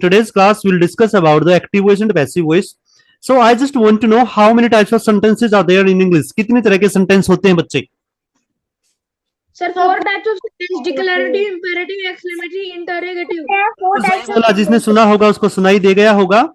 today's class we'll discuss about the active voice and passive voice. So I just want to know how many types of sentences are there in English. कितने तरह के sentence होते हैं बच्चे? Sir, 4 types of sentence: declarative, imperative, exclamatory, interrogative. वाला जिसने सुना होगा उसको सुनाई दे गया होगा.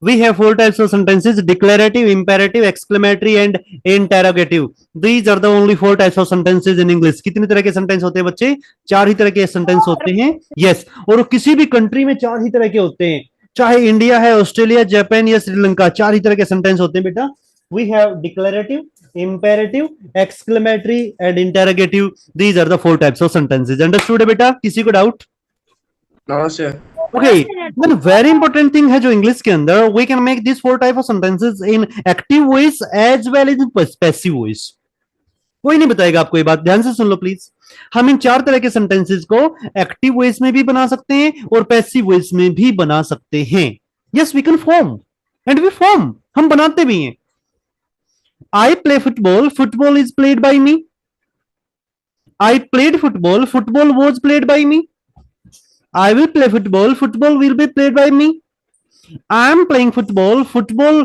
We have 4 types of sentences: declarative, imperative, exclamatory and interrogative. These are the only 4 types of sentences in English. कितने तरह के सेंटेंस होते हैं बच्चे? 4 ही तरह के सेंटेंस होते हैं. Yes, और किसी भी कंट्री में 4 ही तरह के होते हैं, चाहे इंडिया है, ऑस्ट्रेलिया, जापान या श्रीलंका, 4 ही तरह के सेंटेंस होते हैं बेटा. We have declarative, imperative, exclamatory and interrogative. These are the 4 types of sentences. Understood है बेटा? किसी को doubt? No, sir. Okay, one very important thing है जो इंग्लिश के अंदर, we can make these 4 type of sentences in active voice as well as in passive voice. कोई नहीं बताएगा आपको ये बात, ध्यान से सुन लो प्लीज. हम इन 4 तरह के सेंटेंसेस को एक्टिव वॉइस में भी बना सकते हैं और पैसिव वॉइस में भी बना सकते हैं. Yes, we can form and we form, हम बनाते भी हैं. I play football, football is played by me. I played football, football was played by me. I will play football, football will be played by me. I am playing football, football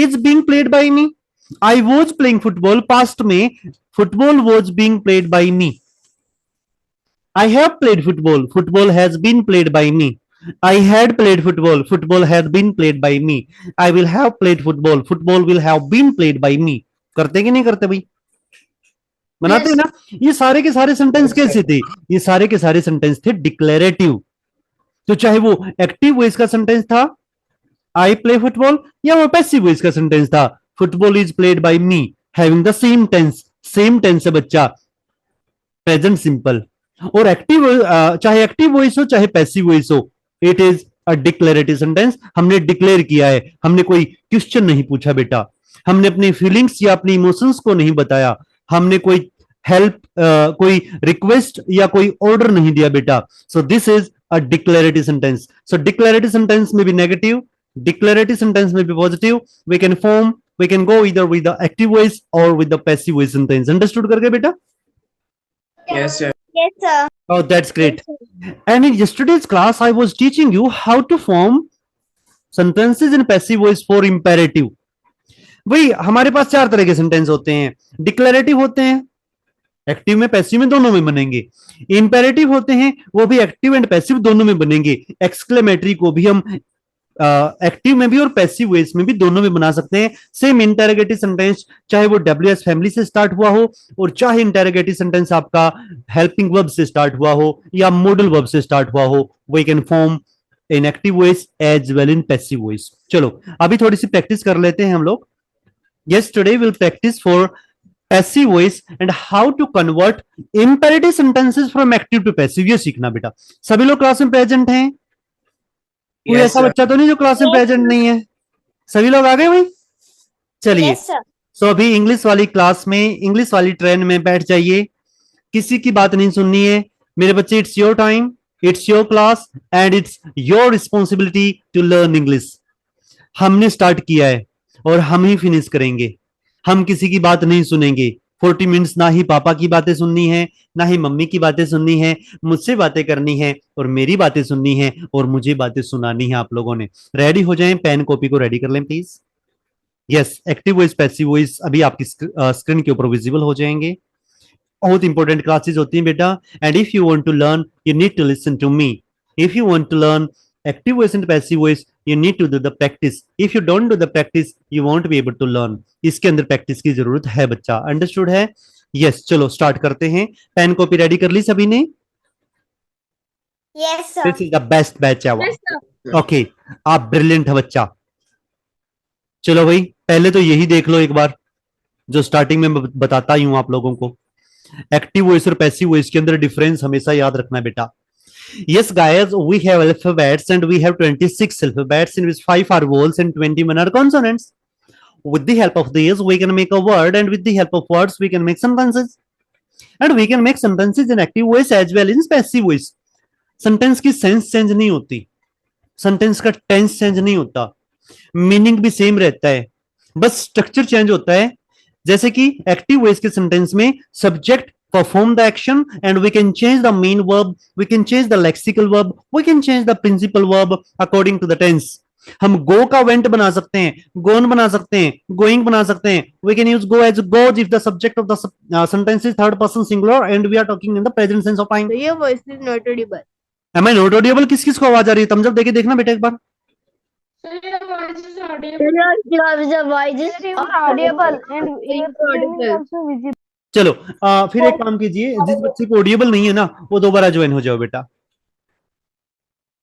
is being played by me. I was playing football, past में, football was being played by me. I have played football, football has been played by me. I had played football, football has been played by me. I will have played football, football will have been played by me. करते कि नहीं करते भाई? बनाते हैं ना. ये सारे के सारे सेंटेंस कैसे थे? ये सारे के सारे सेंटेंस थे डिक्लेरेटिव. तो चाहे वो एक्टिव वॉइस का सेंटेंस था आई प्ले फुटबॉल, या वो पैसिव वॉइस का सेंटेंस था football is played by me, having the same tense. Same tense है बच्चा, प्रेजेंट सिंपल. और एक्टिव, चाहे एक्टिव वॉइस हो चाहे पैसिव वॉइस हो, it is a declarative sentence. हमने डिक्लेयर किया है, हमने कोई क्वेश्चन नहीं पूछा बेटा, हमने अपनी फीलिंग्स या अपनी इमोशंस को नहीं बताया, हमने कोई हेल्प, कोई रिक्वेस्ट या कोई ऑर्डर नहीं दिया बेटा. So this is a declarative sentence. So declarative sentence में भी नेगेटिव, डिक्लेरेटिव सेंटेंस में भी positive. We can form, we can go इधर विद द एक्टिव वॉइस और with the passive voice sentence. Understood करके बेटा? Yes, sir. Yes, sir. Oh, that's great. And in yesterday's class I was teaching you how to form sentences in passive voice for imperative. वही हमारे पास 4 तरह के sentence होते हैं. Declarative होते हैं, एक्टिव में पैसिव में दोनों में बनेंगे. इंपेरेटिव होते हैं, वो भी एक्टिव एंड पैसिव दोनों में बनेंगे. एक्सक्लेमेटरी को भी हम एक्टिव में भी और पैसिव वॉइस में भी दोनों में बना सकते हैं. सेम इंटेरोगेटिव सेंटेंस, चाहे वो WS फैमिली से स्टार्ट हुआ हो और चाहे इंटेरोगेटिव सेंटेंस आपका हेल्पिंग वर्ब से स्टार्ट हुआ हो या मॉडल वर्ब से स्टार्ट हुआ हो, we can form in active voice as well in passive voice. चलो अभी थोड़ी सी प्रैक्टिस कर लेते हैं हम लोग. Yes, today will practice for passive voice and how to convert imperative sentences from active to passive. ये सीखना बेटा. सभी लोग क्लास में प्रेजेंट हैं? कोई Yes, ऐसा sir. बच्चा तो नहीं जो क्लास में प्रेजेंट नहीं है? सभी लोग आ गए भाई? चलिए. Yes, sir. सो अभी इंग्लिश वाली क्लास में, इंग्लिश वाली ट्रेन में बैठ जाइए. किसी की बात नहीं सुननी है मेरे बच्चे. It's your time, it's your class and it's your responsibility to learn English. हमने स्टार्ट किया है और हम ही फिनिश करेंगे. हम किसी की बात नहीं सुनेंगे. 40 मिनट्स ना ही पापा की बातें सुननी है, ना ही मम्मी की बातें सुननी है. मुझसे बातें करनी है और मेरी बातें सुननी है और मुझे बातें सुनानी है. आप लोगों ने रेडी हो जाएं, पेन कॉपी को रेडी कर लें please. Yes, active voice passive voice अभी आपकी स्क्रीन के ऊपर विजिबल हो जाएंगे. बहुत इंपॉर्टेंट क्लासेस होती हैं बेटा. And if you want to learn you need to listen to me. If you want to learn active voice and passive voice you need to do the practice. If you don't do the practice you won't be able to learn. इसके अंदर practice की जरूरत है बच्चा. Understood है? Yes, चलो start करते हैं. पेन कॉपी रेडी कर ली सभी ने? Yes, sir. This is the best batch है. Yes, sir. ओके, आप ब्रिलियंट है बच्चा. चलो भाई, पहले तो यही देख लो एक बार जो स्टार्टिंग में मैं बताता ही हूं आप लोगों को. एक्टिव वॉइस और पैसिव वॉइस के अंदर डिफरेंस हमेशा याद रखना बेटा. Yes, guys, we have alphabets and we have 26 alphabets in which 5 are vowels and 21 are consonants. With the help of these, we can make a word, and with the help of words, we can make sentences. And we can make sentences in active voice as well in passive voice. Sentence की sense change नहीं होती, sentence का tense change नहीं होता, meaning भी same रहता है, बस स्ट्रक्चर चेंज होता है. जैसे कि एक्टिव वॉइस के सेंटेंस में subject perform the action, and we can change the main verb, we can change the lexical verb, we can change the principal verb according to the tense. हम go का went बना सकते हैं, gone बना सकते हैं, going बना सकते हैं. We can use go as goes if the subject of the sentence is third person singular and we are talking in the present sense of time. तो ये voice is not Audible. Am I not audible? किस किस को आवाज आ रही है? thumbs up देके देखना बेटा एक बार. सर ये वॉइस इज ऑडिबल एंड चलो फिर एक काम कीजिए, जिस बच्चे को ऑडिबल नहीं है ना वो दोबारा ज्वाइन हो जाओ बेटा,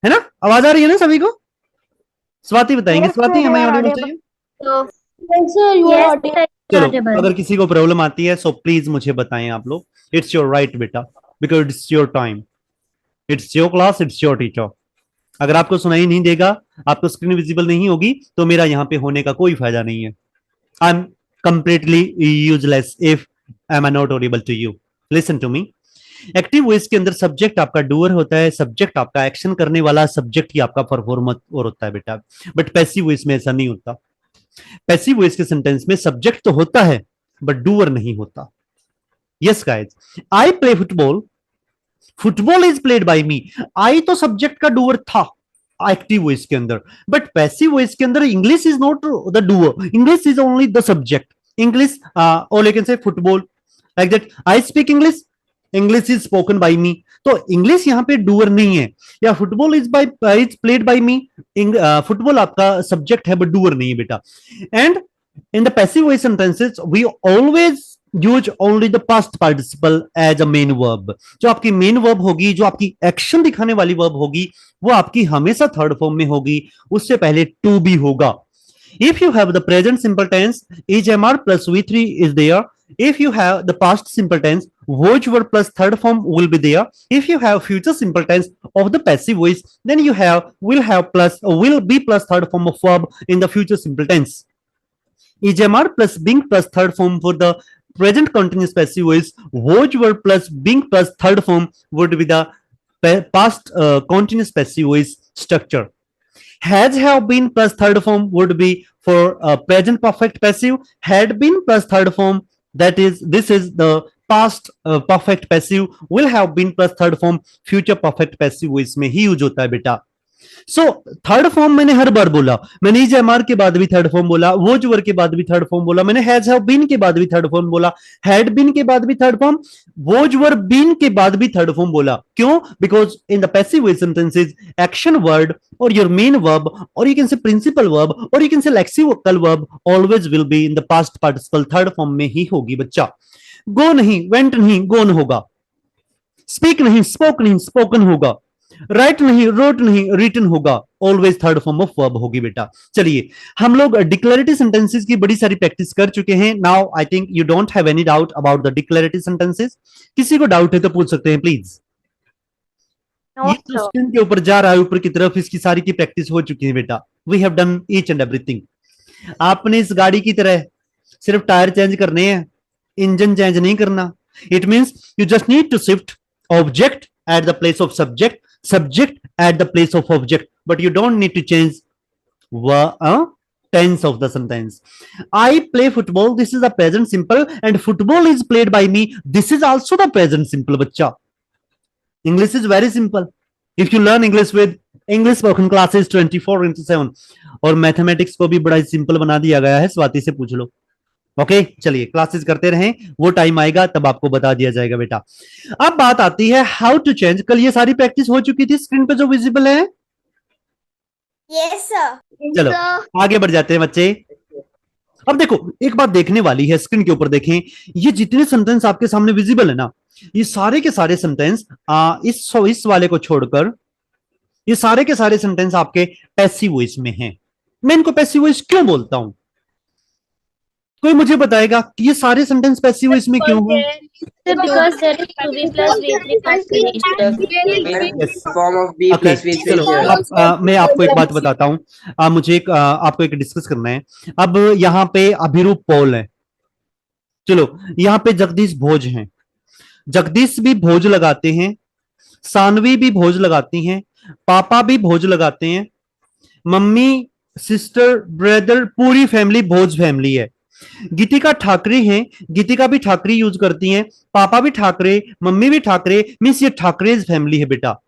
है ना? आवाज आ रही है ना सभी को? स्वाति बताएंगे. स्वाति हमें ऑडिबल चाहिए. चलो अगर किसी को प्रॉब्लम आती है सो प्लीज मुझे बताएं आप लोग. इट्स योर राइट बेटा, because it's your time, it's your class, it's your teacher. अगर आपको सुनाई नहीं देगा, आपको स्क्रीन विजिबल नहीं होगी तो मेरा यहाँ पे होने का कोई फायदा नहीं है. I am completely useless if I am not audible to you. Listen to me. Active voice के अंदर सब्जेक्ट आपका डूअर होता है, सब्जेक्ट आपका एक्शन करने वाला, सब्जेक्ट ही आपका परफॉर्मर और होता है बेटा. बट पैसिव वॉइस में ऐसा नहीं होता. पैसिव वॉइस के सेंटेंस में सब्जेक्ट तो होता है बट डूअर नहीं होता. Yes guys, I play football, football is played by me. I तो सब्जेक्ट का डूअर था एक्टिव वॉइस के अंदर, बट पैसिव वॉइस के अंदर English is not the doer, English is only the subject. English और you can say football like that. I speak English, English is spoken by me. तो English यहाँ पे doer नहीं है. या football is played by me, football आपका subject है but doer नहीं है बेटा. And in the passive voice sentences we always use only the past participle as a main verb. जो आपकी मेन वर्ब होगी, जो आपकी एक्शन दिखाने वाली वर्ब होगी, वो आपकी हमेशा थर्ड फॉर्म में होगी, उससे पहले टू बी होगा. If you have the present simple tense, HMR plus V3 is there. If you have the past simple tense, was verb plus third form will be there. If you have future simple tense of the passive voice, then you will be plus third form of verb in the future simple tense. HMR plus being plus third form for the present continuous passive voice, was verb plus being plus third form would be the past continuous passive voice structure. Has, have been plus third form would be for present perfect passive. Had been plus third form, this is the past perfect passive. Will have been plus third form future perfect passive voice में ही use होता है बेटा. So third form मैंने हर बार बोला. मैंने is M R के बाद भी थर्ड फॉर्म बोला, वोज वर के बाद भी थर्ड फॉर्म बोला, मैंने हैज हैव बीन के बाद भी थर्ड फॉर्म बोला, हैड बीन के बाद भी third form, was were been के बाद भी थर्ड फॉर्म बोला. क्यों? Because in the passive voice sentences action word और योर मेन वर्ब और you can say principal verb और you can say lexical verb always will be in the past participle third form में ही होगी बच्चा. गो नहीं, वेंट नहीं, गोन होगा. स्पीक नहीं, स्पोक नहीं, स्पोकन होगा. राइट नहीं, रोट नहीं, रिटन होगा. Always third form of verb होगी बेटा. चलिए हम लोग डिक्लेरेटिव सेंटेंसेस की बड़ी सारी प्रैक्टिस कर चुके हैं. Now I think you don't have any doubt about the declarative sentences. किसी को डाउट है तो पूछ सकते हैं प्लीज. ये तो स्क्रीन के ऊपर जा रहा है ऊपर की तरफ, इसकी सारी की प्रैक्टिस हो चुकी है बेटा. We have done each and everything. आपने इस गाड़ी की तरह सिर्फ टायर चेंज करने हैं, इंजन चेंज नहीं करना. It means you just need to shift object at the place of subject, subject at the place of object, but you don't need to change tense of the sentence. I play football, this is the present simple, and football is played by me, this is also the present simple bachcha. English is very simple. If you learn English with English spoken classes 24/7 और mathematics को भी बड़ा simple बना दिया गया है. स्वाति से पूछ लो. ओके चलिए क्लासेस करते रहें, वो टाइम आएगा तब आपको बता दिया जाएगा बेटा. अब बात आती है हाउ टू चेंज. कल ये सारी प्रैक्टिस हो चुकी थी स्क्रीन पे जो विजिबल है. Yes sir. चलो आगे बढ़ जाते हैं बच्चे. अब देखो एक बात देखने वाली है, स्क्रीन के ऊपर देखें. ये जितने सेंटेंस आपके सामने विजिबल है ना, ये सारे के सारे सेंटेंस इस वाले को छोड़कर ये सारे के सारे सेंटेंस आपके पैसिव वॉइस में हैं. मैं इनको पैसिव वॉइस क्यों बोलता हूं? कोई मुझे बताएगा कि ये सारे सेंटेंस पैसिव वॉइस में क्यों हैं? Because there is to be plus V3 plus finished. Form of B Okay, plus V3 चलो here. मैं आपको एक बात बताता हूँ. मुझे आपको एक डिस्कस करना है. अब यहाँ पे अभिरूप पॉल है. चलो यहाँ पे जगदीश भोज हैं. जगदीश भी भोज लगाते हैं, सानवी भी भोज लगाती हैं, पापा भी भोज लगाते हैं, मम्मी, सिस्टर, ब्रदर, पूरी फैमिली भोज फैमिली है. गीतिका ठाकरे हैं, गीतिका भी ठाकरे यूज करती हैं, पापा भी ठाकरे, मम्मी भी ठाकरे, मीन्स ये ठाकरेज फैमिली है बेटा।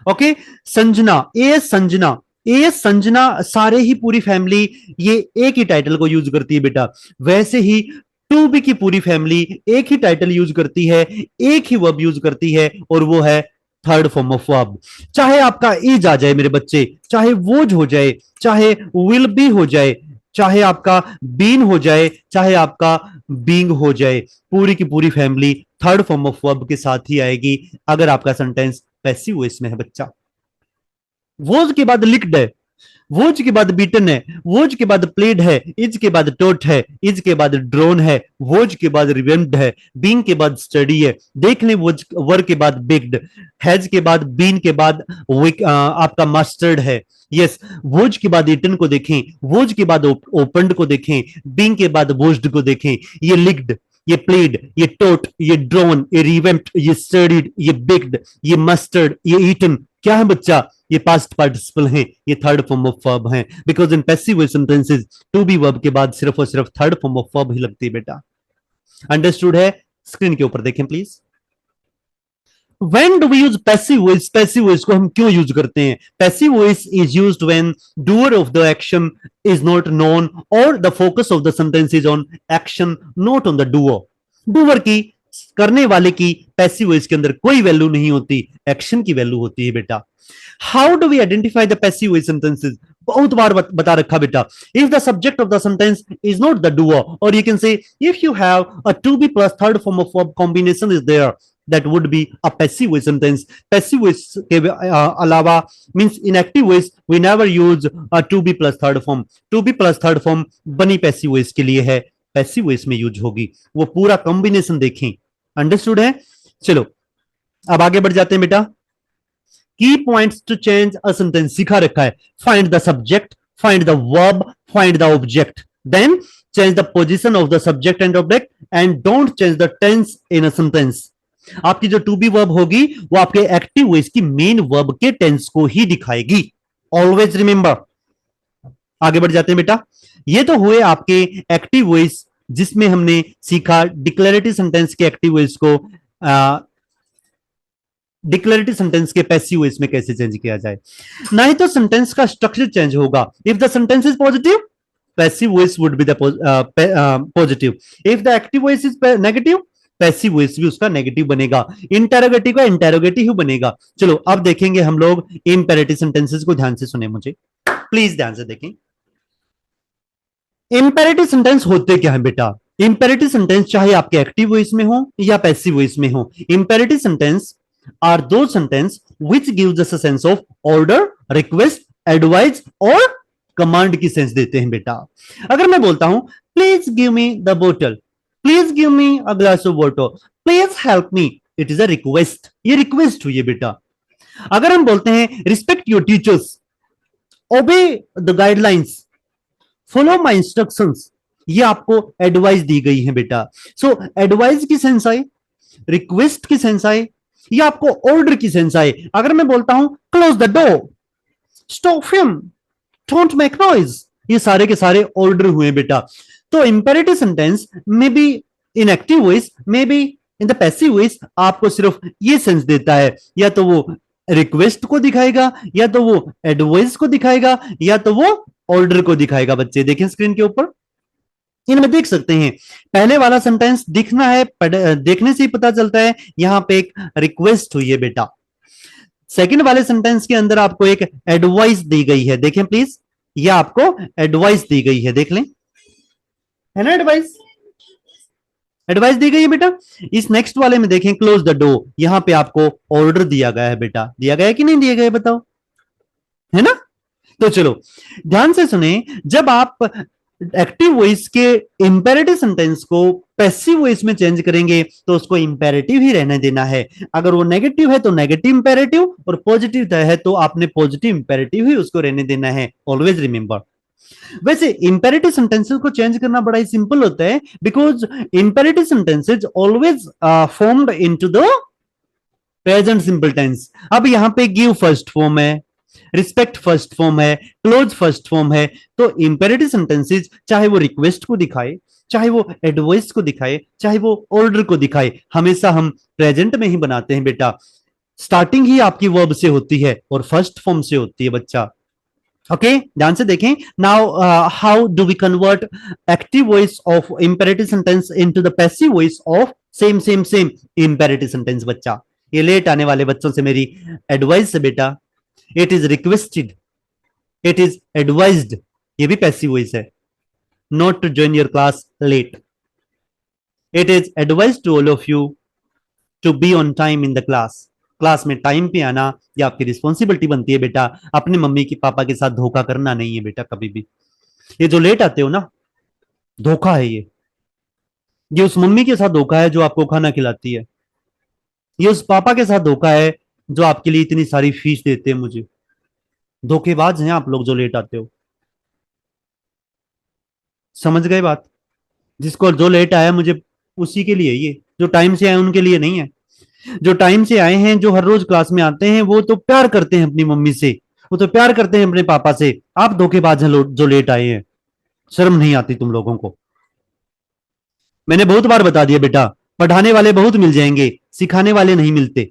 ओके, संजना, एएस संजना सारे ही पूरी फैमिली ये एक ही टाइटल को यूज करती है बेटा। वैसे ही टू बी की पूरी फैमिली एक ही टाइटल यूज करती है, एक ही वर्ब यूज करती है, और वो है थर्ड फॉर्म ऑफ वर्ब। चाहे आपका इज आ जाए मेरे बच्चे, चाहे वोज हो जाए, चाहे विल बी हो जाए, चाहे आपका बीन हो जाए, चाहे आपका बींग हो जाए, पूरी की पूरी family third form of verb के साथ ही आएगी अगर आपका सेंटेंस पैसिव वॉइस में है बच्चा। वोज के बाद लिक्ड है, वोज के बाद बीटन है, वोज के बाद प्लेड है, इज के बाद टोट है, इज के बाद ड्रोन है, वोज के बाद रिवेम्ड है, बींग के बाद स्टडी है, देख लें वोज वर के बाद बिग्ड, हैज के बाद बीन के बाद आपका मस्टर्ड है। यस, वोज के बाद इटन को देखें, वोज के बाद ओपनड को देखें, बींग के बाद वोज्ड को देखें। ये लिक्ड, ये प्लेड, ये टोट, ये ड्रोन, ये रिवेम्प्ड, ये स्टडीड, ये बिग्ड, ये मस्टर्ड, ये ईटन क्या है बच्चा? ये पास्ट पार्टिसिपल हैं, ये थर्ड फॉर्म ऑफ वर्ब हैं, because in passive voice sentences to be verb के बाद सिर्फ और सिर्फ थर्ड फॉर्म ऑफ वर्ब ही लगती है बेटा। अंडरस्टूड है? स्क्रीन के ऊपर देखें please. When do we use passive voice? Passive voice को हम क्यों यूज करते हैं? Passive voice is used when doer of the action is not known or the focus of the sentence is on action, not on the doer. Doer की, करने वाले की passive voice के अंदर कोई वैल्यू नहीं होती, एक्शन की वैल्यू होती है बेटा। How do we identify the passive voice sentences? बहुत बार बता रखा बेटा। If the subject of the sentence is not the doer, और you can say if you have a to be plus third form of verb combination is there, that would be a passive voice sentence. Passive voice के अलावा means in active voice we never use a to be plus third form. To be plus third form बनी passive voice के लिए है, passive voice में use होगी। वो पूरा कॉम्बिनेशन देखें। अंडरस्टूड है? चलो अब आगे बढ़ जाते हैं बेटा। Key points to change a sentence सिखा रखा है। Find the subject, find the verb, find the object, then change the position of the subject and object, and don't change the tense in a sentence. आपकी जो to be verb होगी वो आपके active voice की main verb के tense को ही दिखाएगी। Always remember. आगे बढ़ जाते हैं बेटा। ये तो हुए आपके एक्टिव वॉइस जिसमें हमने सीखा डिक्लेरेटिव सेंटेंस के एक्टिव वॉइस को डिक्लेरेटिव सेंटेंस के पैसिव वॉइस में कैसे चेंज किया जाए। नहीं तो सेंटेंस का स्ट्रक्चर चेंज होगा। If the sentence is positive, passive voice would be the positive. If the active voice is negative, passive voice भी उसका नेगेटिव बनेगा। इंटेरोगेटिव का इंटेरोगेटिव ही बनेगा। चलो अब देखेंगे हम लोग इंपेरेटिव सेंटेंसेस को। ध्यान से सुने मुझे, प्लीज ध्यान से देखें। इंपेरेटिव सेंटेंस होते क्या है बेटा? इंपेरेटिव सेंटेंस चाहे आपके एक्टिव वॉइस में हो या पैसिव वॉइस में हो, इंपेरेटिव सेंटेंस आर दो sentence which gives us a sense of order, request, advice और कमांड की सेंस देते हैं बेटा। अगर मैं बोलता हूं प्लीज गिव मी द बोतल, please give me a glass of water, please help me, it is a request. ये रिक्वेस्ट हुई है बेटा। अगर हम बोलते हैं respect your teachers, obey the guidelines, follow my instructions, ये आपको एडवाइस दी गई है बेटा। सो एडवाइस की सेंस आए, रिक्वेस्ट की सेंस आए, या आपको ऑर्डर की सेंस आए। अगर मैं बोलता हूं close the door, stop him, don't make noise, ये सारे के सारे ऑर्डर हुए बेटा। तो इंपेरेटिव सेंटेंस में बी इन एक्टिव वॉइस, में B in the passive voice आपको सिर्फ ये सेंस देता है, या तो वो रिक्वेस्ट को दिखाएगा, या तो वो एडवाइस को दिखाएगा, या तो वो ऑर्डर को दिखाएगा। बच्चे देखें स्क्रीन के ऊपर, इनमें देख सकते हैं। पहले वाला सेंटेंस दिखना है, देखने से ही पता चलता है यहां पे एक रिक्वेस्ट हुई है बेटा। सेकंड वाले सेंटेंस के अंदर आपको एक एडवाइस दी गई है। देखें प्लीज, यह आपको एडवाइस दी गई है, देख लें, है ना एडवाइस, एडवाइस दी गई है बेटा। इस नेक्स्ट वाले में देखें क्लोज द डोर, यहां पे आपको ऑर्डर दिया गया है बेटा। दिया गया है कि नहीं दिया गया है बताओ, है ना? तो चलो ध्यान से सुने, जब आप एक्टिव वॉइस के इंपेरेटिव सेंटेंस को पैसिव वॉइस में चेंज करेंगे तो उसको इंपेरेटिव ही रहने देना है। अगर वो नेगेटिव है तो नेगेटिव इंपेरेटिव, और पॉजिटिव है तो आपने पॉजिटिव इंपेरेटिव ही उसको रहने देना है। Always remember. वैसे इंपेरेटिव सेंटेंसेस को चेंज करना बड़ा ही सिंपल होता है, because imperative sentences always formed into the present simple tense. अब यहां पे गिव फर्स्ट फॉर्म है, रिस्पेक्ट फर्स्ट फॉर्म है, क्लोज फर्स्ट फॉर्म है। तो इंपेरेटिव सेंटेंसेस चाहे वो रिक्वेस्ट को दिखाए, चाहे वो एडवाइस को दिखाए, चाहे वो ऑर्डर को दिखाए, हमेशा हम प्रेजेंट में ही बनाते हैं बेटा। स्टार्टिंग ही आपकी वर्ब से होती है और फर्स्ट फॉर्म से होती है बच्चा। ओके, ध्यान से देखें। Now how do we convert active voice of imperative sentence into the passive voice of same same same imperative sentence बच्चा। ये लेट आने वाले बच्चों से मेरी एडवाइस है बेटा, it is requested, it is advised, ये भी पैसिव वॉइस है। Not to join your class late, it is advise to all of you to be on time in the class. Class में टाइम पे आना ये आपकी रिस्पॉन्सिबिलिटी बनती है बेटा। अपने मम्मी की पापा के साथ धोखा करना नहीं है बेटा कभी भी। ये जो लेट आते हो ना, धोखा है ये उस मम्मी के साथ धोखा है जो आपको खाना खिलाती है, ये उस पापा के साथ धोखा है जो आपके लिए इतनी सारी फीस देते हैं मुझे। धोखेबाज हैं आप लोग जो लेट आते हो। समझ गए बात? जिसको जो लेट आया मुझे उसी के लिए, ये जो टाइम से आए उनके लिए नहीं है। जो टाइम से आए हैं, जो हर रोज क्लास में आते हैं, वो तो प्यार करते हैं अपनी मम्मी से, वो तो प्यार करते हैं अपने पापा से। आप धोखेबाज हैं जो लेट आए हैं। शर्म नहीं आती तुम लोगों को? मैंने बहुत बार बता दिया बेटा, पढ़ाने वाले बहुत मिल जाएंगे, सिखाने वाले नहीं मिलते।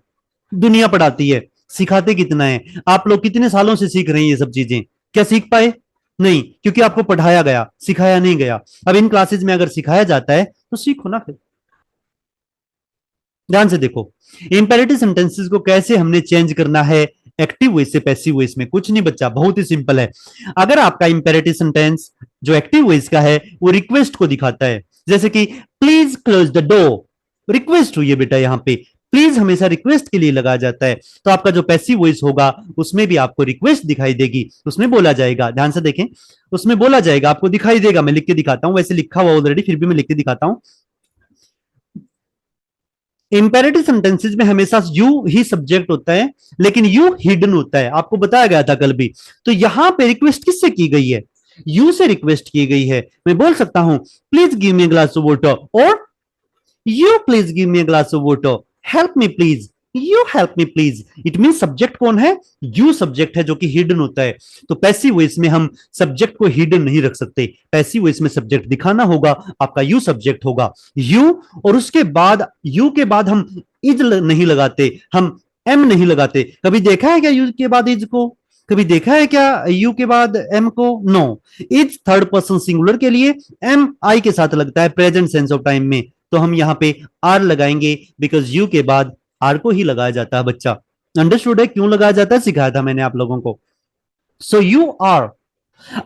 दुनिया पढ़ाती है, सिखाते कितना है? आप लोग कितने सालों से सीख रहे हैं ये सब चीजें, क्या सीख पाए? नहीं, क्योंकि आपको पढ़ाया गया, सिखाया नहीं गया। अब इन क्लासेस में अगर सिखाया जाता है तो सीखो ना फिर। ध्यान से देखो, इंपेरेटिव सेंटेंसेस को कैसे हमने चेंज करना है एक्टिव वॉइस से पैसिव वॉइस में। कुछ नहीं बच्चा, बहुत ही सिंपल है। अगर आपका इंपेरेटिव सेंटेंस जो एक्टिव वॉइस का है वो रिक्वेस्ट को दिखाता है, जैसे कि please close the door, request हुई है बेटा। यहां पे प्लीज हमेशा रिक्वेस्ट के लिए लगाया जाता है, तो आपका जो पैसिव वॉइस होगा उसमें भी आपको रिक्वेस्ट दिखाई देगी। उसमें बोला जाएगा, ध्यान से देखें, उसमें बोला जाएगा, आपको दिखाई देगा। मैं लिख के दिखाता हूं, वैसे लिखा हुआ ऑलरेडी, फिर भी मैं लिख के दिखाता हूं। इंपेरेटिव सेंटेंसेस में हमेशा यू ही सब्जेक्ट होता है, लेकिन यू हिडन होता है, आपको बताया गया था कल भी। तो यहां पे रिक्वेस्ट किससे की गई है? यू से रिक्वेस्ट की गई है। मैं बोल सकता हूं please give me a glass of water, और you please give me a glass of water, help me please, you help me please. It mean subject कौन है? यू सब्जेक्ट है, जो कि हिडन होता है। तो पैसिव वॉइस में हम सब्जेक्ट को हिडन नहीं रख सकते। पैसिव वॉइस में सब्जेक्ट दिखाना होगा, आपका यू सब्जेक्ट होगा, यू। और उसके बाद यू के बाद हम इज नहीं लगाते, हम एम नहीं लगाते। कभी देखा है क्या यू के बाद इज को? कभी देखा है क्या यू के बाद एम को? No. Is third person singular के लिए एम आई के साथ लगता है प्रेजेंट सेंस ऑफ टाइम में, तो हम यहां पे आर लगाएंगे, बिकॉज यू के बाद आर को ही लगाया जाता है बच्चा। अंडरस्टूड है क्यों लगाया जाता है? सिखाया था मैंने आप लोगों को। So you are.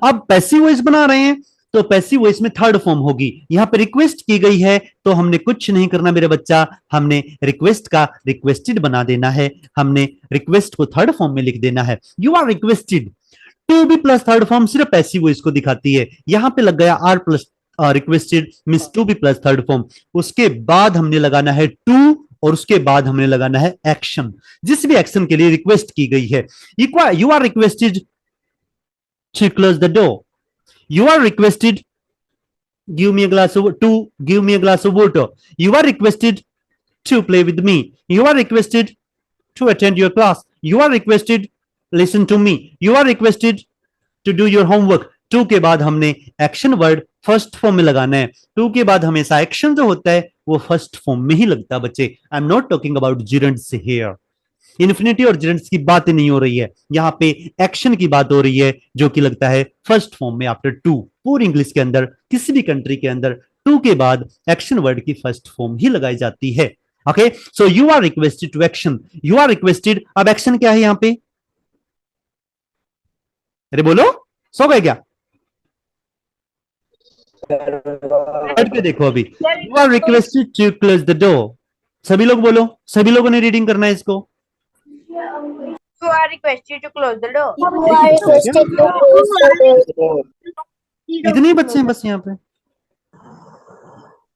अब पैसिव वॉइस बना रहे हैं, तो पैसिव वॉइस में थर्ड फॉर्म होगी। यहां पे रिक्वेस्ट की गई है, तो हमने कुछ नहीं करना मेरे बच्चा, हमने रिक्वेस्ट का रिक्वेस्टेड बना देना है। हमने रिक्वेस्ट को थर्ड फॉर्म में लिख देना है, you are requested. To be plus third form सिर्फ पैसिव वॉइस को दिखाती है। यहां पे लग गया are plus requested means to be plus third form. उसके बाद हमने लगाना है टू, और उसके बाद हमने लगाना है एक्शन, जिस भी एक्शन के लिए रिक्वेस्ट की गई है। You are requested to close the door, you are requested give me a glass of to give me a glass of water, you are requested to play with me, you are requested to attend your class, you are requested listen to me, you are requested to do your homework। To के बाद हमने action word first form में लगाना है। To के बाद हमेशा action जो होता है वो फर्स्ट फॉर्म में ही लगता है बच्चे। I am not talking about gerunds here, infinity और जिरेंट्स की बात नहीं हो रही है, यहाँ पे एक्शन की बात हो रही है, जो कि लगता है फर्स्ट फॉर्म में आफ्टर टू। पूरी इंग्लिश के अंदर, किसी भी कंट्री के अंदर टू के बाद एक्शन वर्ड की फर्स्ट फॉर्म ही लगाई जाती है। Okay, so you are requested to action, you are requested. अब एक्शन क्या है यहाँ पे? अरे बोलो, सो गए क्या? के देखो अभी, you are requested to close the door. सभी लोग बोलो, सभी लोगों ने रीडिंग करना है इसको। You are requested to close the door. You are requested to close the door. इतने ही बच्चे हैं बस यहाँ पे,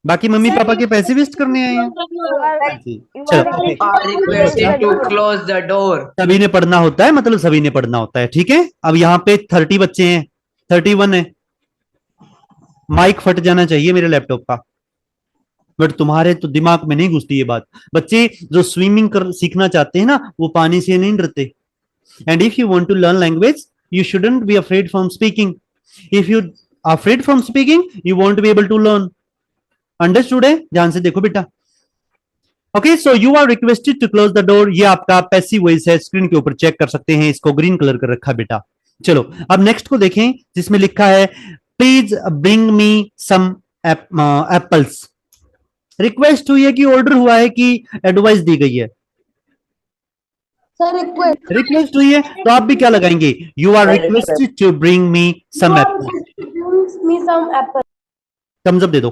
बाकी मम्मी पापा के पैसे वेस्ट करने आए हैं। चलो, Requested to close the door. सभी ने पढ़ना होता है, मतलब सभी ने पढ़ना होता है, ठीक है। अब यहाँ पे 30 बच्चे हैं, 31 है। माइक फट जाना चाहिए मेरे लैपटॉप का, बट तुम्हारे तो दिमाग में नहीं घुसती ये बात। बच्चे जो स्विमिंग कर सीखना चाहते हैं ना, वो पानी से नहीं डरते, And if you want to learn language, you shouldn't be afraid from speaking. If you are afraid from speaking, you won't be able to learn. Understood है? ध्यान से देखो बेटा. Okay, so you are requested to close the door. ये आपका passive voice है, screen के ऊपर चेक कर सकते हैं. इसको ग्रीन कलर कर रखा बेटा. चलो अब नेक्स्ट को देखें, जिसमें लिखा है please bring me some apples. Request हुई है कि ऑर्डर हुआ है कि एडवाइस दी गई है? रिक्वेस्ट हुई है, तो आप भी क्या लगाएंगे? You are requested to bring me some apple. Thumbs up दे दो.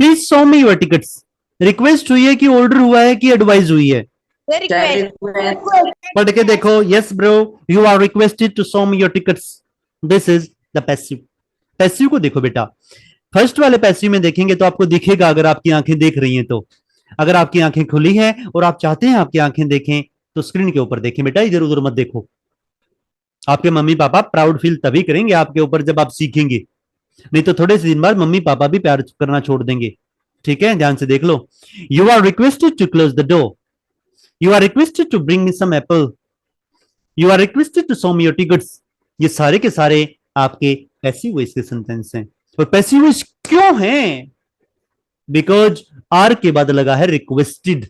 Please show me your tickets. Request हुई है कि ऑर्डर हुआ है कि एडवाइस हुई है? पढ़ के देखो. Yes bro, you are requested to show me your tickets. This is the passive. Passive को देखो बेटा. फर्स्ट वाले पैसिव में देखेंगे तो आपको दिखेगा, अगर आपकी आंखें देख रही हैं तो. अगर आपकी आंखें खुली हैं और आप चाहते हैं आपकी आंखें देखें तो स्क्रीन के ऊपर देखें बेटा, इधर उधर मत देखो. आपके मम्मी पापा प्राउड फील तभी करेंगे आपके ऊपर जब आप सीखेंगे, नहीं तो थोड़े से दिन बाद मम्मी पापा भी प्यार करना छोड़ देंगे. ठीक है, ध्यान से देख लो. You are requested to close the door. You are requested to bring me some apple. You are requested to show me your tickets. ये सारे के सारे आपके पैसिव वॉइस के सेंटेंस हैं. और पैसिव वॉइस क्यों हैं? बिकॉज आर के बाद लगा है रिक्वेस्टेड.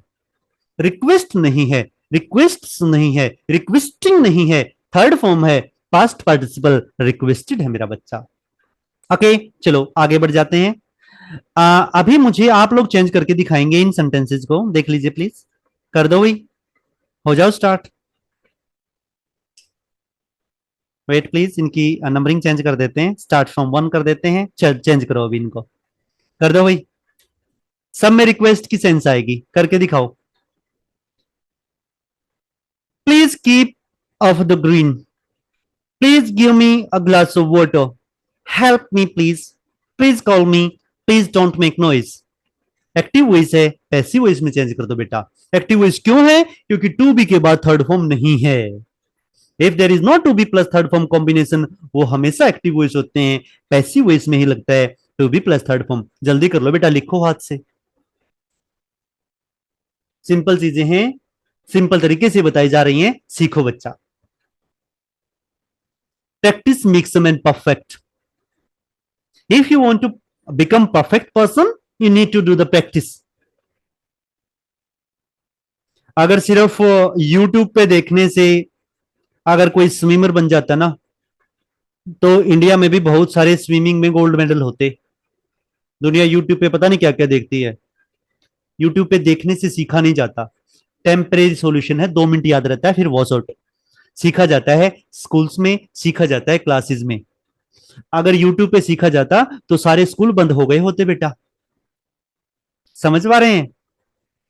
रिक्वेस्ट नहीं है, रिक्वेस्ट नहीं है, रिक्वेस्टिंग नहीं है, थर्ड फॉर्म है, पास्ट पार्टिसिपल. रिक्वेस्टेड है मेरा बच्चा. ओके, चलो आगे बढ़ जाते हैं. अभी मुझे आप लोग चेंज करके दिखाएंगे इन सेंटेंसेस को. देख लीजिए प्लीज. कर दो भाई, हो जाओ स्टार्ट. वेट प्लीज, इनकी नंबरिंग चेंज कर देते हैं. स्टार्ट फ्रॉम 1 कर देते हैं. चल चेंज करो अभी इनको. कर दो भाई. सब में रिक्वेस्ट की सेंस आएगी. करके दिखाओ. Please keep of the green. Please give me a glass of water. Help me please. Please call me. Please don't make noise. Active voice है, पैसिव वॉइस में चेंज कर दो बेटा. एक्टिव वॉइस क्यों है? क्योंकि टू बी के बाद थर्ड फॉर्म नहीं है. If there is not to be plus third form combination, वो हमेशा एक्टिव वॉइस होते हैं. पैसिव वॉइस में ही लगता है to be plus third form. जल्दी कर लो बेटा, लिखो हाथ से. सिंपल चीजें हैं, सिंपल तरीके से बताई जा रही हैं. सीखो बच्चा. Practice makes a man perfect. If you want to become perfect person, you need to do the practice. अगर सिर्फ यूट्यूब पे देखने से अगर कोई स्विमर बन जाता ना, तो इंडिया में भी बहुत सारे स्विमिंग में गोल्ड मेडल होते. दुनिया यूट्यूब पे पता नहीं क्या क्या देखती है. यूट्यूब पे देखने से सीखा नहीं जाता. टेम्परेरी सॉल्यूशन है, 2 मिनट याद रहता है, फिर वॉश आउट. सीखा जाता है स्कूल्स में, सीखा जाता है क्लासेस में. अगर यूट्यूब पे सीखा जाता तो सारे स्कूल बंद हो गए होते बेटा. समझ पा रहे हैं?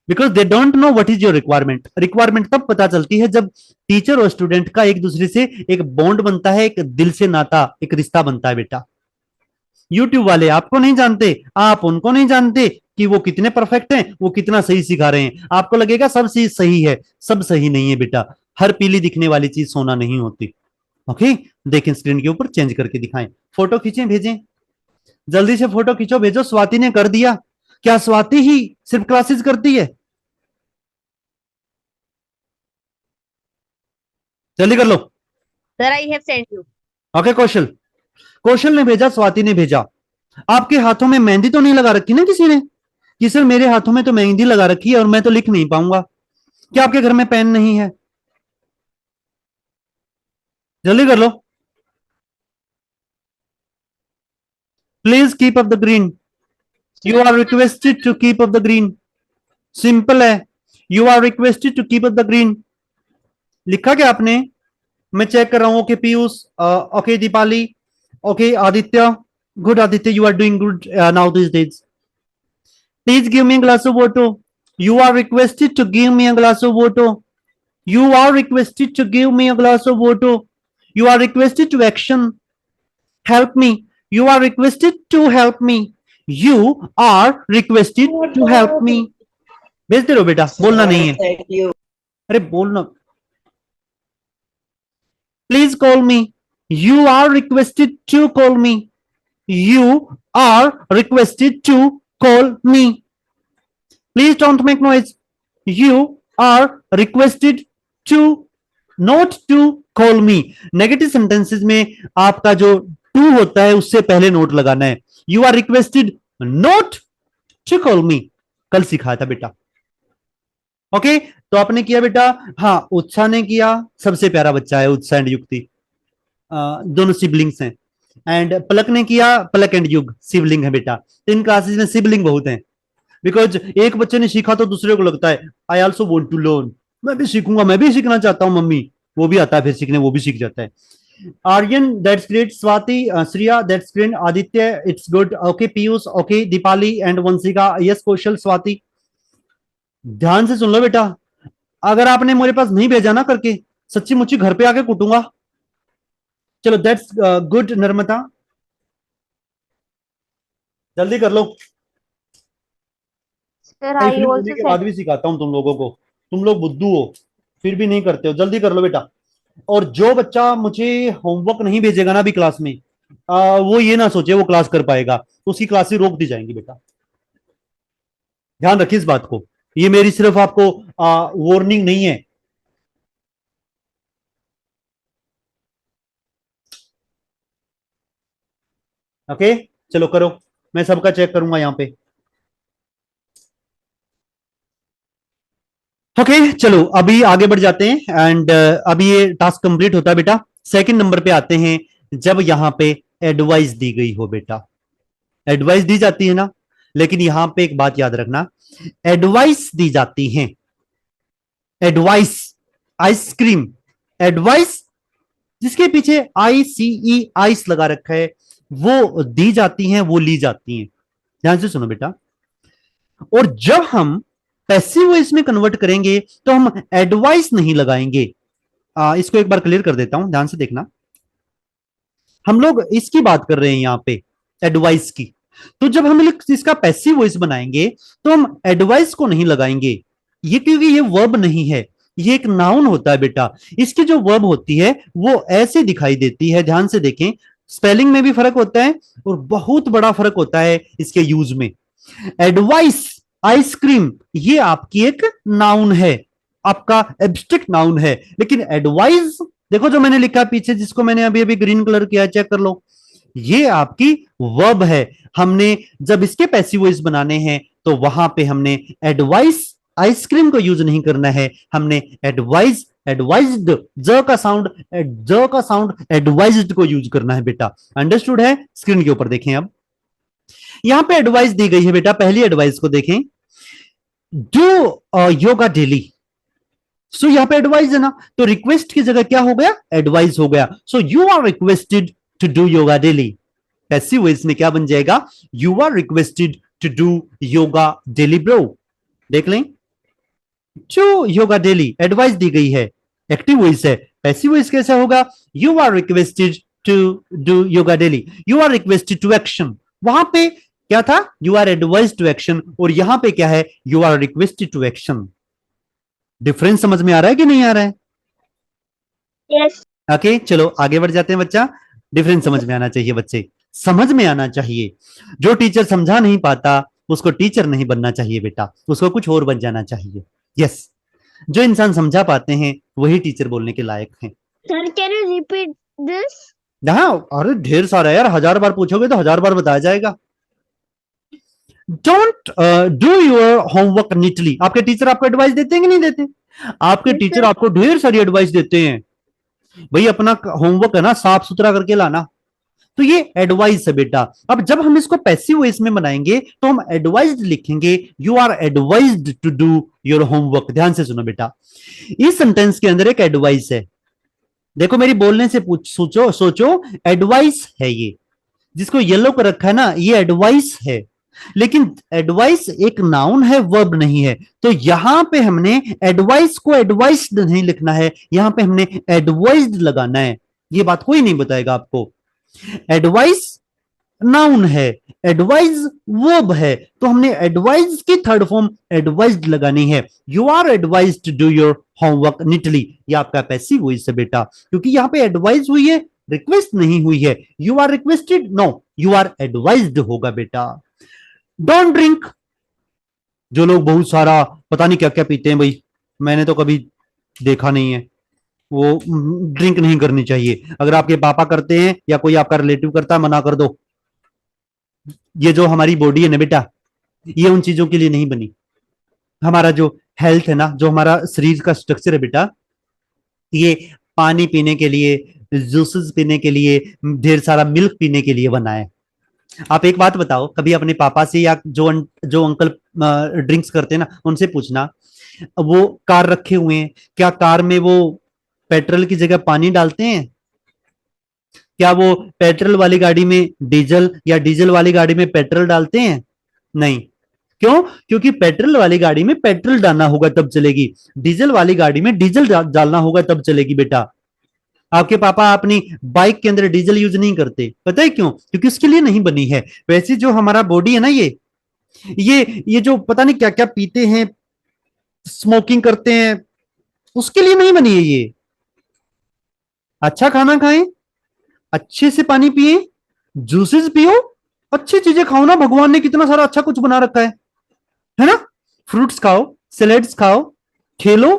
Because they don't know what is your requirement. Requirement तब पता चलती है जब टीचर और स्टूडेंट का एक दूसरे से एक बॉन्ड बनता है, एक दिल से नाता, एक रिश्ता बनता है बेटा. यूट्यूब वाले आपको नहीं जानते, आप उनको नहीं जानते कि वो कितने परफेक्ट हैं, वो कितना सही सिखा रहे हैं. आपको लगेगा सब चीज सही है. सब सही नहीं है बेटा. हर पीली दिखने वाली चीज सोना नहीं होती. ओके, देखें स्क्रीन के ऊपर, चेंज करके दिखाएं. फोटो खींचें, भेजें. जल्दी से फोटो खींचो, भेजो. स्वाति ने कर दिया. क्या स्वाति ही सिर्फ क्लासेस करती है? जल्दी कर लो. Sir, I have sent you. Okay, Kaushal. Kaushal ने भेजा, स्वाति ने भेजा. आपके हाथों में मेहंदी तो नहीं लगा रखी ना किसी ने? कि सर मेरे हाथों में तो मेहंदी लगा रखी है और मैं तो लिख नहीं पाऊंगा. क्या आपके घर में पेन नहीं है? जल्दी कर लो. Please keep up the green. You are requested to keep up the green. Simple है. You are requested to keep up the green. लिखा क्या आपने? मैं चेक कर रहा हूं. Okay Piyush, okay Deepali, okay Aditya. Good Aditya, you are doing good now these days. Please give me a glass of water. You are requested to give me a glass of water. You are requested to give me a glass of water. You are requested to action. Help me. You are requested to help me. You are requested to help me. भेजते रहो बेटा, बोलना नहीं है. अरे बोलना. Please call me. You are requested to call me. You are requested to call me. Please don't make noise. You are requested to not to call me. Negative sentences में आपका जो टू होता है उससे पहले नोट लगाना है। You are requested not to call me, कल सिखाया था बेटा। ओके, तो आपने किया बेटा। हाँ, उत्साह ने किया, सबसे प्यारा बच्चा है उत्साह एंड युक्ति, दोनों सिबलिंग्स हैं। एंड पलक ने किया, पलक एंड युग सिबलिंग है बेटा। तो इन क्लासेस में सिबलिंग बहुत हैं, बिकॉज एक बच्चे ने सीखा तो दूसरे को लगता है I also want to learn, मैं भी सीखूंगा, मैं भी सीखना चाहता हूं मम्मी, वो भी आता है फिर सीखने, वो भी सीख जाता है। Aryan that's great, Swati, Shriya that's great, Aditya it's good, okay Piyush, okay Deepali and Vanshika, yes Kaushal, Swati. ध्यान से सुन लो बेटा, अगर आपने मेरे पास नहीं भेजा ना करके, सच्ची मुच्ची घर पे आके कूटूंगा। चलो दैट्स गुड नर्मदा, जल्दी कर लो। Sir, कल I फिल्म also देखने के said बाद भी सिखाता हूं तुम लोगों को, तुम लोग बुद्धू हो फिर भी नहीं करते हो, जल्दी कर लो बेटा। और जो बच्चा मुझे होमवर्क नहीं भेजेगा ना अभी क्लास में, वो ये ना सोचे वो क्लास कर पाएगा, उसकी क्लासेस रोक दी जाएंगी बेटा, ध्यान रखिए इस बात को। ये मेरी सिर्फ आपको वार्निंग नहीं है। ओके, चलो करो, मैं सबका चेक करूंगा यहां पे। ओके चलो अभी आगे बढ़ जाते हैं एंड अभी ये टास्क कंप्लीट होता है बेटा। सेकंड नंबर पे आते हैं, जब यहां पे एडवाइस दी गई हो बेटा, एडवाइस दी जाती है ना, लेकिन यहां पे एक बात याद रखना, एडवाइस दी जाती है, एडवाइस, आइसक्रीम, एडवाइस जिसके पीछे ICE आइस लगा रखा है, वो दी जाती हैं, वो ली जाती हैं। ध्यान से सुनो बेटा। और जब हम पैसिव वॉइस में कन्वर्ट करेंगे तो हम एडवाइस नहीं लगाएंगे। इसको एक बार क्लियर कर देता हूं, ध्यान से देखना। हम लोग इसकी बात कर रहे हैं यहां पे, एडवाइस की। तो जब हम इसका पैसिव वॉइस बनाएंगे तो हम एडवाइस को नहीं लगाएंगे, ये क्योंकि ये वर्ब नहीं है, ये एक नाउन होता है बेटा। इसकी जो वर्ब होती है वो ऐसे दिखाई देती है, ध्यान से देखें, स्पेलिंग में भी फर्क होता है और बहुत बड़ा फर्क होता है इसके यूज में। एडवाइस, आइसक्रीम, ये आपकी एक नाउन है, आपका एब्स्ट्रैक्ट नाउन है। लेकिन एडवाइस देखो जो मैंने लिखा पीछे, जिसको मैंने अभी अभी ग्रीन कलर किया, चेक कर लो, ये आपकी वर्ब है। हमने जब इसके पैसिव वॉइस बनाने हैं तो वहां पे हमने एडवाइस आइसक्रीम को यूज नहीं करना है, हमने एडवाइस, एडवाइज्ड, ज का साउंड एडवाइज्ड को यूज करना है बेटा। अंडरस्टूड है? स्क्रीन के ऊपर देखें, अब यहां पे एडवाइस दी गई है बेटा। पहली एडवाइस को देखें, डू योगा डेली। सो यहां पे एडवाइस है ना, तो रिक्वेस्ट की जगह क्या हो गया, एडवाइस हो गया। So you are requested to do yoga daily. Passive voice में क्या बन जाएगा, you are requested to do yoga daily bro. देख लें, टू योगा डेली एडवाइस दी गई है, एक्टिव वॉइस है। पैसिव वॉइस कैसा होगा, you are requested to do yoga daily, you are requested to action. वहां पे क्या था, you are advise to action, और यहां पे क्या है, you are requested to action. Difference समझ में आ रहा है कि नहीं आ रहा है? yes. ओके चलो आगे बढ़ जाते हैं बच्चा। डिफरेंस समझ में आना चाहिए बच्चे, समझ में आना चाहिए। जो टीचर समझा नहीं पाता उसको टीचर नहीं बनना चाहिए बेटा, उसको कुछ और बन जाना चाहिए। यस, जो इंसान समझा पाते हैं वही टीचर बोलने के लायक हैं। Sir, can you repeat this? हाँ, अरे ढेर सारा यार, 1000 बार पूछोगे तो 1000 बार बताया जाएगा। Don't do your homework neatly. आपके टीचर आपको एडवाइस देते हैं कि नहीं देते? आपके Yes, टीचर sir. आपको ढेर सारी एडवाइस देते हैं, भाई अपना होमवर्क है ना साफ सुथरा करके लाना। तो ये एडवाइस है बेटा। अब जब हम इसको पैसिव वॉइस में बनाएंगे तो हम एडवाइज्ड लिखेंगे, you are advised to do your homework. ध्यान से सुनो बेटा, इस सेंटेंस के अंदर एक एडवाइस है। देखो मेरी बोलने से सोचो एडवाइस है ये, जिसको येलो कर रखा है ना, ये एडवाइस है। लेकिन एडवाइस एक नाउन है, वर्ब नहीं है। तो यहां पे हमने एडवाइस को एडवाइस्ड नहीं लिखना है, यहां पे हमने एडवाइज्ड लगाना है। ये बात कोई नहीं बताएगा आपको। एडवाइस नाउन है, एडवाइज वर्ब है, तो हमने एडवाइज की थर्ड फॉर्म एडवाइज्ड लगानी है। You are advised to do your homework neatly. ये आपका पैसिव वॉइस है बेटा, क्योंकि यहां पे एडवाइज हुई है, रिक्वेस्ट नहीं हुई है। You are requested, no, you are advised होगा बेटा। डोंट ड्रिंक, जो लोग बहुत सारा पता नहीं क्या क्या पीते हैं भाई, मैंने तो कभी देखा नहीं है, वो ड्रिंक नहीं करनी चाहिए। अगर आपके पापा करते हैं या कोई आपका रिलेटिव करता है, मना कर दो। ये जो हमारी बॉडी है ना बेटा, ये उन चीजों के लिए नहीं बनी। हमारा जो हेल्थ है ना, जो हमारा शरीर का स्ट्रक्चर है बेटा, ये पानी पीने के लिए, जूसेस पीने के लिए, ढेर सारा मिल्क पीने के लिए बना है। आप एक बात बताओ, कभी अपने पापा से या जो अंकल ड्रिंक्स करते हैं ना, उनसे पूछना, वो कार रखे हुए हैं, क्या कार में वो पेट्रोल की जगह पानी डालते हैं? क्या वो पेट्रोल वाली गाड़ी में डीजल या डीजल वाली गाड़ी में पेट्रोल डालते हैं? नहीं। क्यों? क्योंकि पेट्रोल वाली गाड़ी में पेट्रोल डालना होगा तब चलेगी, डीजल वाली गाड़ी में डीजल डालना होगा तब चलेगी बेटा। आपके पापा अपनी बाइक के अंदर डीजल यूज नहीं करते, पता है क्यों? क्योंकि उसके लिए नहीं बनी है। वैसे जो हमारा बॉडी है ना, ये जो पता नहीं क्या क्या पीते हैं, स्मोकिंग करते हैं, उसके लिए नहीं बनी है ये। अच्छा खाना खाएं, अच्छे से पानी पिए, जूसेस पियो, अच्छी चीजें खाओ ना। भगवान ने कितना सारा अच्छा कुछ बना रखा है ना? फ्रूट्स खाओ, सैलेड्स खाओ, खेलो,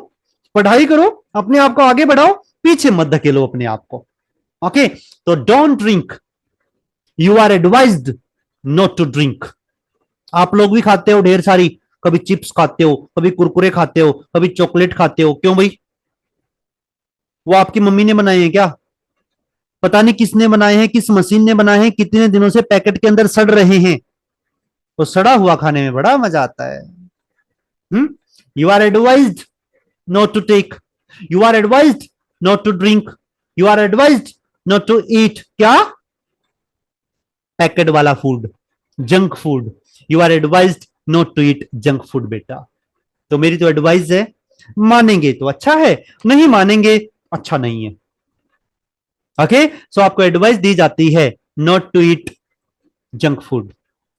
पढ़ाई करो, अपने आप को आगे बढ़ाओ, पीछे मत धकेलो अपने आप को। ओके, तो don't drink, you are advised not to drink. आप लोग भी खाते हो ढेर सारी, कभी चिप्स खाते हो, कभी कुरकुरे खाते हो, कभी चॉकलेट खाते हो, क्यों भाई? वो आपकी मम्मी ने बनाए हैं क्या? पता नहीं किसने बनाए हैं, किस मशीन ने बनाए हैं, कितने दिनों से पैकेट के अंदर सड़ रहे हैं। तो सड़ा हुआ खाने में बड़ा मजा आता है। You are advised not to take, you are advised not to drink, you are advised not to eat क्या? पैकेट वाला food, junk food. You are advised not to eat junk food बेटा। तो मेरी तो एडवाइस है, मानेंगे तो अच्छा है, नहीं मानेंगे अच्छा नहीं है। ओके, सो आपको एडवाइस दी जाती है not to eat junk food.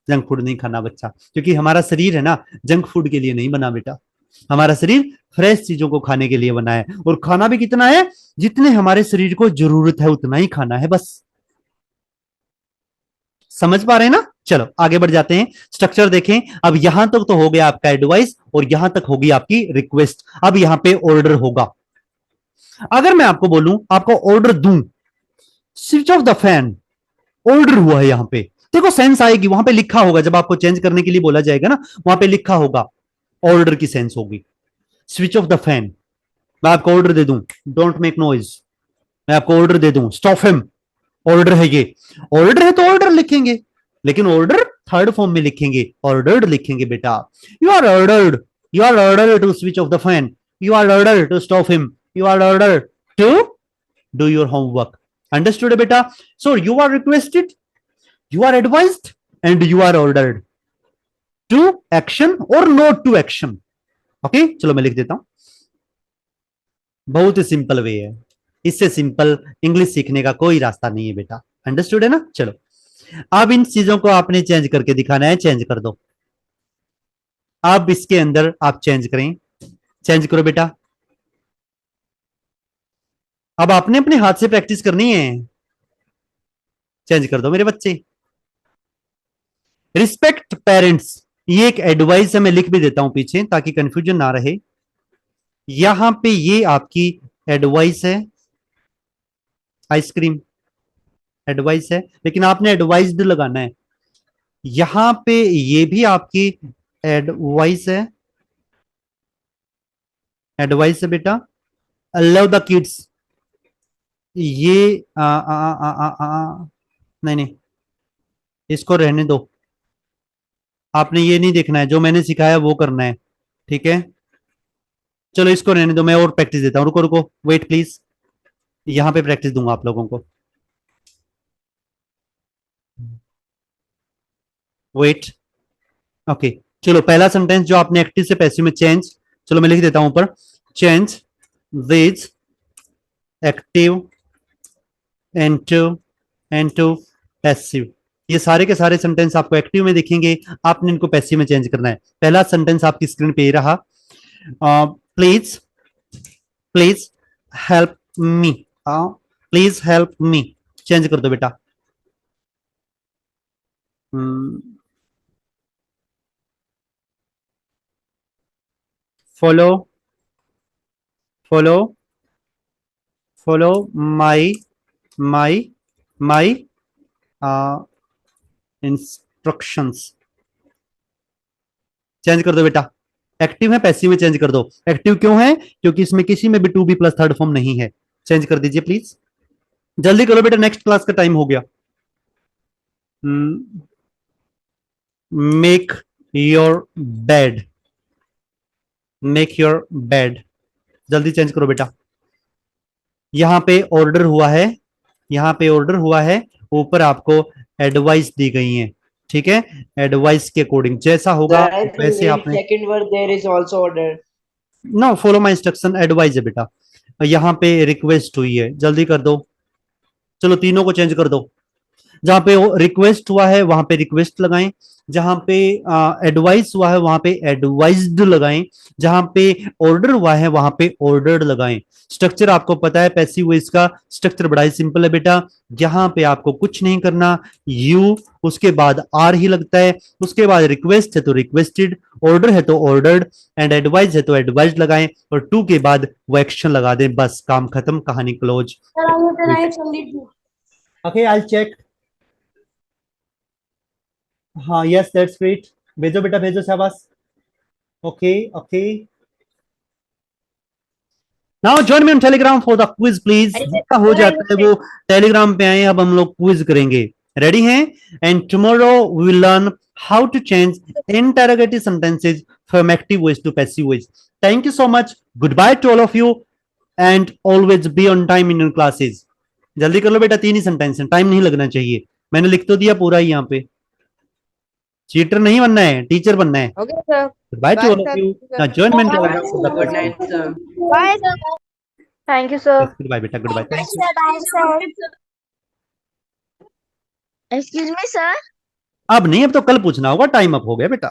Junk food नहीं खाना बच्चा, क्योंकि हमारा शरीर है ना, जंक फूड के लिए नहीं बना बेटा। हमारा शरीर फ्रेश चीजों को खाने के लिए बना है, और खाना भी कितना है? जितने हमारे शरीर को जरूरत है उतना ही खाना है बस। समझ पा रहे हैं ना? चलो आगे बढ़ जाते हैं, स्ट्रक्चर देखें। अब यहां तक तो हो गया आपका एडवाइस, और यहां तक होगी आपकी रिक्वेस्ट। अब यहां पे ऑर्डर होगा। अगर मैं आपको बोलूं, आपको ऑर्डर दूं, switch off the fan, order हुआ है यहां पे, देखो सेंस आएगी, वहां पे लिखा होगा, जब आपको चेंज करने के लिए बोला जाएगा ना, वहां पे लिखा होगा, ऑर्डर की सेंस होगी। स्विच ऑफ द फैन, मैं आपको ऑर्डर दे दूं, डोंट मेक नॉइज, मैं आपको ऑर्डर दे दूं, स्टॉप हिम, ऑर्डर है ये। ऑर्डर है तो ऑर्डर लिखेंगे, लेकिन ऑर्डर थर्ड फॉर्म में लिखेंगे, ऑर्डर्ड लिखेंगे बेटा। You are ordered, you are ordered to switch off the fan, you are ordered to stop him, you are ordered to do your homework. Understood बेटा? So you are requested, you are advised, and you are ordered to action or not to action. Okay, चलो मैं लिख देता हूं, बहुत ही simple way है, इससे simple English सीखने का कोई रास्ता नहीं है बेटा। अंडरस्टूड है ना? चलो, अब इन चीजों को आपने चेंज करके दिखाना है, चेंज कर दो। अब इसके अंदर आप चेंज करें, चेंज करो बेटा। अब आपने अपने हाथ से प्रैक्टिस करनी है, चेंज कर दो मेरे बच्चे। रिस्पेक्ट पेरेंट्स, ये एक एडवाइस है, मैं लिख भी देता हूं पीछे ताकि कंफ्यूजन ना रहे। यहां पे ये आपकी एडवाइस है, आइसक्रीम एडवाइस है, लेकिन आपने एडवाइस्ड लगाना है। यहां पे ये भी आपकी एडवाइस है, एडवाइस है बेटा। लव द किड्स, ये नहीं नहीं, इसको रहने दो। आपने ये नहीं देखना है, जो मैंने सिखाया वो करना है, ठीक है? चलो इसको रहने दो, मैं और प्रैक्टिस देता हूं, रुको रुको, वेट प्लीज, यहां पे प्रैक्टिस दूंगा आप लोगों को, वेट। ओके, चलो पहला सेंटेंस जो आपने एक्टिव से पैसिव में चेंज, चलो मैं लिख देता हूं ऊपर, change this active into into passive. ये सारे के सारे सेंटेंस आपको एक्टिव में दिखेंगे, आपने इनको पैसिव में चेंज करना है। पहला सेंटेंस आपकी स्क्रीन पे ही रहा, please please help me, please help me, change कर दो बेटा। Follow follow follow my instructions। Change कर दो बेटा, एक्टिव है पैसिव में चेंज कर दो। एक्टिव क्यों है? क्योंकि इसमें किसी में भी to be plus third form नहीं है। चेंज कर दीजिए प्लीज, जल्दी करो बेटा, नेक्स्ट क्लास का टाइम हो गया। Make your bed, make your bed, जल्दी चेंज करो बेटा। यहां पे ऑर्डर हुआ है, यहां पे ऑर्डर हुआ है, ऊपर आपको एडवाइस दी गई है, ठीक है? एडवाइस के अकॉर्डिंग जैसा होगा वैसे आपने। second word there is also order. No, follow my instruction advice है बेटा। यहां पे रिक्वेस्ट हुई है, जल्दी कर दो। चलो तीनों को चेंज कर दो। जहां पे रिक्वेस्ट हुआ है वहां पे रिक्वेस्ट लगाएं, जहां पे एडवाइस हुआ है वहां पे एडवाइज्ड लगाएं, जहां पे ऑर्डर हुआ है वहां पे ऑर्डर्ड लगाएं। स्ट्रक्चर आपको पता है पैसिव वॉइस का स्ट्रक्चर बड़ा ही सिंपल है बेटा। यहां पे आपको कुछ नहीं करना, यू उसके बाद आर ही लगता है, उसके बाद रिक्वेस्ट है तो रिक्वेस्टेड, ऑर्डर है तो ऑर्डर्ड, एंड एडवाइस है तो एडवाइज्ड लगाएं, और टू के बाद वो एक्शन लगा दें, बस काम खत्म, कहानी क्लोज। Okay, I check. हाँ, यस दैट्स ग्रेट। भेजो बेटा भेजो, शाबाश। Okay okay, now join me on Telegram for the quiz please. जितना हो जाता है वो टेलीग्राम पे आए, अब हम लोग क्विज करेंगे। रेडी हैं? And tomorrow we will learn how to change interrogative sentences from active voice to passive voice. Thank you so much, good bye to all of you, and always be on time in your classes. जल्दी कर लो बेटा, 3 ही sentence हैं, time नहीं लगना चाहिए। मैंने लिख तो दिया पूरा ही यहाँ पे। चीटर नहीं बनना है, टीचर बनना है। Okay, sir. Goodbye to all of you. Now join me in Telegram for the Good quiz. night, sir. Bye, sir. Thank you, sir. Yes, goodbye बेटा, goodbye. Thank you. Excuse me, sir. अब नहीं, अब तो कल पूछना होगा, time up हो गया बेटा।